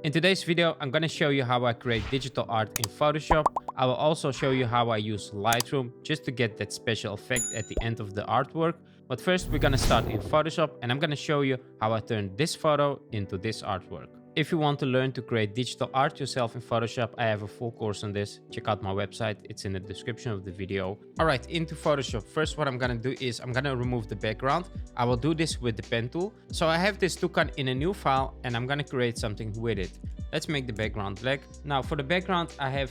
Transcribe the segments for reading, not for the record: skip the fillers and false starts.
In today's video, I'm gonna show you how I create digital art in Photoshop. I will also show you how I use Lightroom just to get that special effect at the end of the artwork. But first, we're gonna start in Photoshop and I'm gonna show you how I turned this photo into this artwork. If you want to learn to create digital art yourself in Photoshop, I have a full course on this. Check out my website, it's in the description of the video. Alright, into Photoshop. First, what I'm gonna do is I'm gonna remove the background. I will do this with the pen tool. So I have this toucan in a new file and I'm gonna create something with it. Let's make the background black. Now for the background, I have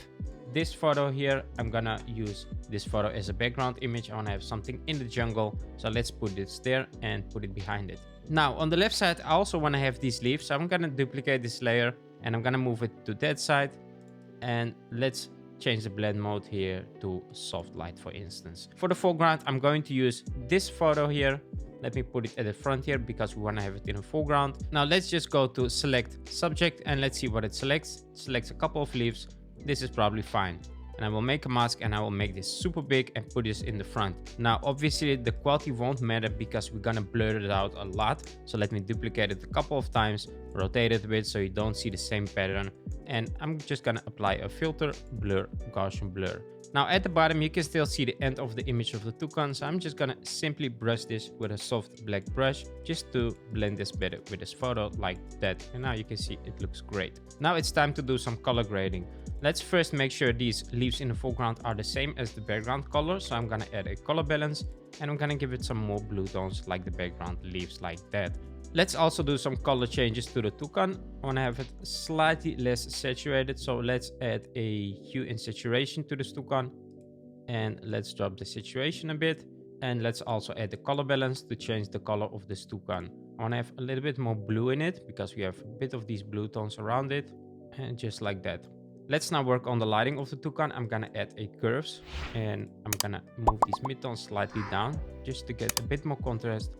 this photo here. I'm gonna use this photo as a background image. I wanna have something in the jungle. So let's put this there and put it behind it. Now on the left side, I also wanna have these leaves. So I'm gonna duplicate this layer and I'm gonna move it to that side. And let's change the blend mode here to soft light, for instance. For the foreground, I'm going to use this photo here. Let me put it at the front here because we want to have it in the foreground. Now let's just go to select subject and let's see what it selects. It selects a couple of leaves. This is probably fine. And I will make a mask and I will make this super big and put this in the front. Now obviously the quality won't matter because we're gonna blur it out a lot. So let me duplicate it a couple of times, rotate it a bit so you don't see the same pattern. And I'm just gonna apply a filter, blur, Gaussian blur. Now at the bottom you can still see the end of the image of the toucan, so I'm just gonna simply brush this with a soft black brush just to blend this better with this photo like that. And now you can see it looks great. Now it's time to do some color grading. Let's first make sure these leaves in the foreground are the same as the background color. So I'm gonna add a color balance and I'm gonna give it some more blue tones like the background leaves like that. Let's also do some color changes to the toucan. I want to have it slightly less saturated. So let's add a hue and saturation to this toucan. And let's drop the saturation a bit. And let's also add the color balance to change the color of this toucan. I want to have a little bit more blue in it because we have a bit of these blue tones around it. And just like that. Let's now work on the lighting of the toucan. I'm going to add a curves. And I'm going to move these midtones slightly down just to get a bit more contrast.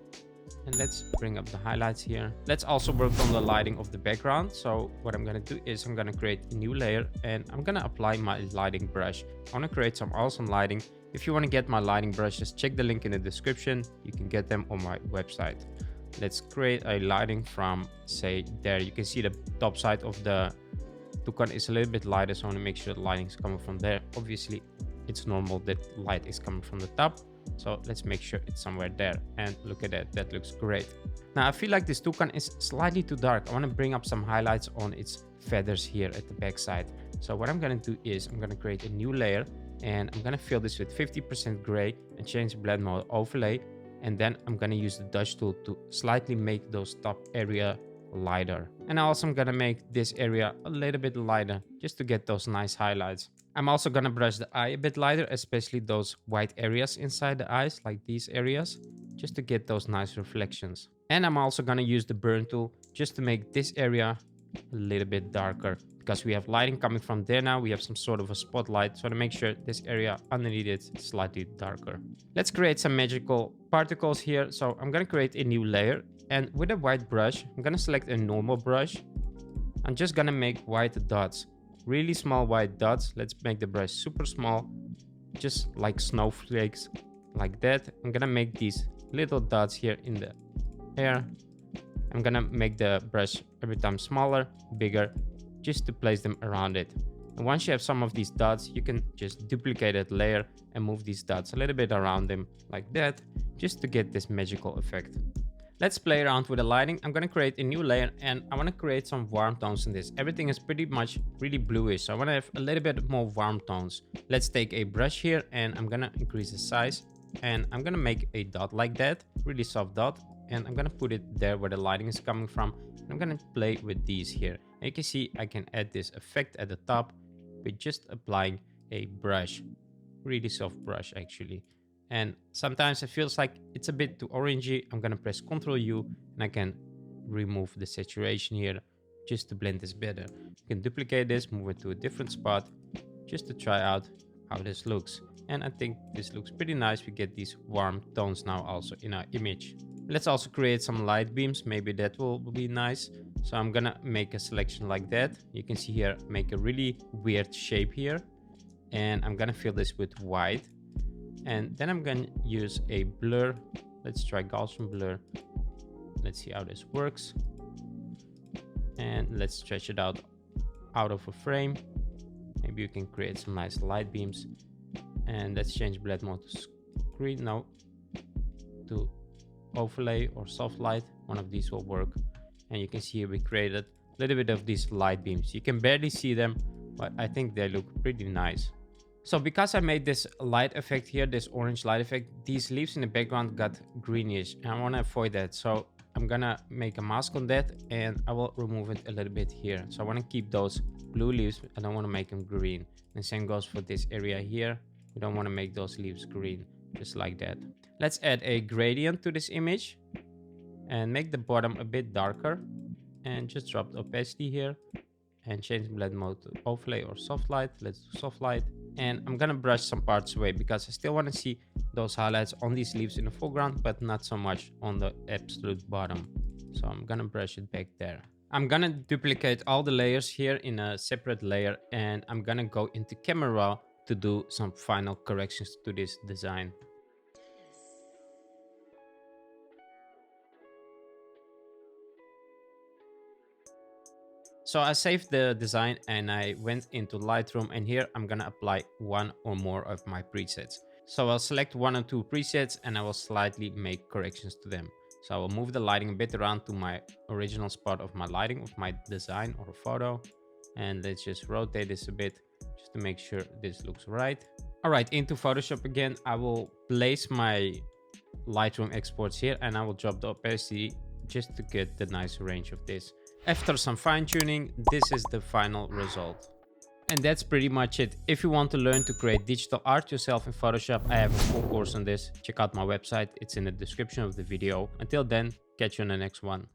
And let's bring up the highlights here. Let's also work on the lighting of the background. So what I'm going to do is I'm going to create a new layer and I'm going to apply my lighting brush. I want to create some awesome lighting. If you want to get my lighting brushes, check the link in the description. You can get them on my website. Let's create a lighting from, say, there. You can see the top side of the toucan is a little bit lighter. So I want to make sure the lighting is coming from there. Obviously, it's normal that light is coming from the top. So let's make sure it's somewhere there. And look at that, that looks great. Now I feel like this toucan is slightly too dark. I want to bring up some highlights on its feathers here at the back side. So what I'm going to do is I'm going to create a new layer and I'm going to fill this with 50% gray and change the blend mode overlay. And then I'm going to use the dodge tool to slightly make those top area lighter. And also I'm going to make this area a little bit lighter just to get those nice highlights. I'm also going to brush the eye a bit lighter, especially those white areas inside the eyes, like these areas, just to get those nice reflections. And I'm also going to use the burn tool just to make this area a little bit darker because we have lighting coming from there now. We have some sort of a spotlight. So to make sure this area underneath it is slightly darker. Let's create some magical particles here. So I'm going to create a new layer and with a white brush, I'm going to select a normal brush. I'm just going to make white dots. Really small white dots. Let's make the brush super small, just like snowflakes, like that. I'm gonna make these little dots here in the air. I'm gonna make the brush every time smaller, bigger, just to place them around it. And once you have some of these dots, you can just duplicate that layer and move these dots a little bit around them like that, just to get this magical effect. Let's play around with the lighting. I'm going to create a new layer and I want to create some warm tones in this. Everything is pretty much really bluish. So I want to have a little bit more warm tones. Let's take a brush here and I'm going to increase the size and I'm going to make a dot like that, really soft dot. And I'm going to put it there where the lighting is coming from. And I'm going to play with these here. And you can see I can add this effect at the top with just applying a brush, really soft brush actually. And sometimes it feels like it's a bit too orangey. I'm going to press Ctrl U and I can remove the saturation here just to blend this better. You can duplicate this, move it to a different spot just to try out how this looks. And I think this looks pretty nice. We get these warm tones now also in our image. Let's also create some light beams. Maybe that will be nice. So I'm going to make a selection like that. You can see here, make a really weird shape here. And I'm going to fill this with white. And then I'm going to use a blur. Let's try Gaussian blur. Let's see how this works. And let's stretch it out of a frame. Maybe you can create some nice light beams. And let's change blend mode to screen, no, to overlay or soft light. One of these will work. And you can see here we created a little bit of these light beams. You can barely see them, but I think they look pretty nice. So because I made this light effect here, this orange light effect, these leaves in the background got greenish, and I want to avoid that. So I'm gonna make a mask on that, and I will remove it a little bit here. So I want to keep those blue leaves. I don't want to make them green. And the same goes for this area here. We don't want to make those leaves green, just like that. Let's add a gradient to this image and make the bottom a bit darker, and just drop the opacity here and change blend mode to overlay or soft light. Let's do soft light. And I'm gonna brush some parts away because I still want to see those highlights on these leaves in the foreground, but not so much on the absolute bottom. So I'm gonna brush it back there. I'm gonna duplicate all the layers here in a separate layer, and I'm gonna go into camera raw to do some final corrections to this design. So I saved the design and I went into Lightroom, and here I'm gonna apply one or more of my presets. So I'll select one or two presets and I will slightly make corrections to them. So I will move the lighting a bit around to my original spot of my lighting of my design or photo. And let's just rotate this a bit just to make sure this looks right. All right, into Photoshop again, I will place my Lightroom exports here and I will drop the opacity just to get the nice range of this. After some fine tuning, this is the final result. And that's pretty much it. If you want to learn to create digital art yourself in Photoshop, I have a full course on this. Check out my website, it's in the description of the video. Until then, catch you on the next one.